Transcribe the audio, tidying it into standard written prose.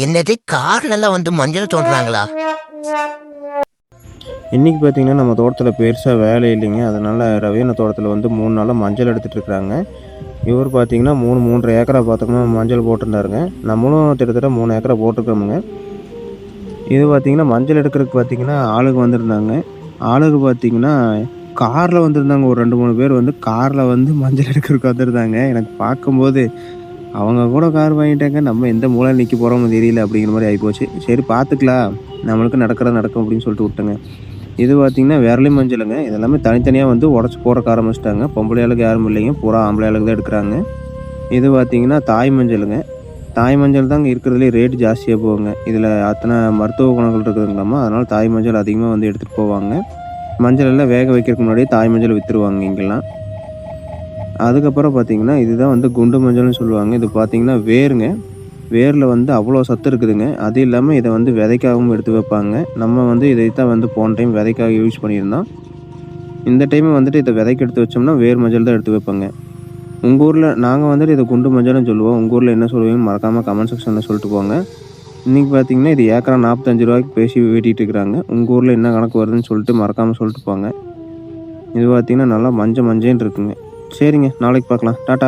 என்னது கார்லலாம் வந்து மஞ்சள் தோன்றாங்களா? இன்றைக்கி பார்த்திங்கன்னா நம்ம தோட்டத்தில் பெருசாக வேலை இல்லைங்க. அதனால் ரவீன தோட்டத்தில் வந்து 3 நாளாக மஞ்சள் எடுத்துகிட்டு இருக்கிறாங்க. இவர் பார்த்திங்கன்னா 3 ஏக்கரா பார்த்தோம்னா மஞ்சள் போட்டிருந்தாருங்க. நம்மளும் கிட்டத்தட்ட 3 ஏக்கரா போட்டிருக்கோமுங்க. இது பார்த்திங்கன்னா மஞ்சள் எடுக்கிறதுக்கு பார்த்திங்கன்னா ஆளுங்க வந்திருந்தாங்க. ஆளுங்க பார்த்திங்கன்னா காரில் வந்திருந்தாங்க. ஒரு 2, 3 பேர் வந்து காரில் வந்து மஞ்சள் எடுக்கிறதுக்கு வந்திருந்தாங்க. எனக்கு பார்க்கும்போது அவங்க கூட கார் வாங்கிட்டாங்க. நம்ம எந்த மூலையில நிற்க போகிறோம்னு தெரியல அப்படிங்கிற மாதிரி ஆகிப்போச்சு. சரி பார்த்துக்கலாம். நம்மளுக்கு நடக்கிறது நடக்கும் அப்படின்னு சொல்லிட்டு விட்டேங்க. இது பார்த்தீங்கன்னா விரலி மஞ்சளுங்க. இது எல்லாமே தனித்தனியா வந்து உடைச்சு போடுறக்கு ஆரம்பிச்சுட்டாங்க. பொம்பளை ஆளுங்க யாரும் இல்லைங்க. பூரா ஆம்பளை ஆளுங்க தான் எடுக்குறாங்க. இது பார்த்தீங்கன்னா தாய் மஞ்சளுங்க. தாய் மஞ்சள் தாங்க இருக்கிறதுலே ரேட் ஜாஸ்தியா போகுங்க. இதில அத்தனை மருத்துவ குணங்கள் இருக்குதுங்களாமா. அதனால தாய் மஞ்சள் அதிகமா வந்து எடுத்துட்டு போவாங்க. மஞ்சள் எல்லாம் வேக வைக்கிறதுக்கு முன்னாடியே தாய் மஞ்சள் வித்துருவாங்க இங்கெல்லாம். அதுக்கப்புறம் பார்த்தீங்கன்னா, இதுதான் வந்து குண்டு மஞ்சள்னு சொல்லுவாங்க. இது பார்த்தீங்கன்னா வேருங்க. வேர்ல வந்து அவ்வளோ சத்து இருக்குதுங்க. அது இல்லாம இத வந்து விதைக்காகவும் எடுத்து வைப்பாங்க. நம்ம வந்து இதைத்தான் வந்து போன டைம் விதைக்காக யூஸ் பண்ணியிருந்தோம். இந்த டைம் வந்துட்டு இத விதைக்கு எடுத்து வச்சோம்னா, வேர் மஞ்சள் தான் எடுத்து வைப்போங்க. உங்க ஊர்ல நாங்க வந்துட்டு இத குண்டு மஞ்சள்னு சொல்லுவோம். உங்க ஊர்ல என்ன சொல்லுவீங்கன்னு மறக்காம கமெண்ட் செக்ஷன்ல சொல்லிட்டு போங்க. இன்னைக்கு பார்த்தீங்கன்னா, இது ஏக்கரா ரூ. 45க்கு பேசி வெட்டிட்டு இருக்கிறாங்க. உங்க ஊர்ல என்ன கணக்கு வருதுன்னு சொல்லிட்டு மறக்காம சொல்லிட்டு போங்க. இது பார்த்தீங்கன்னா, நல்லா மஞ்ச மஞ்சேன்னு இருக்குங்க. சரிங்க. நாளைக்கு பார்க்கலாம். டாட்டா.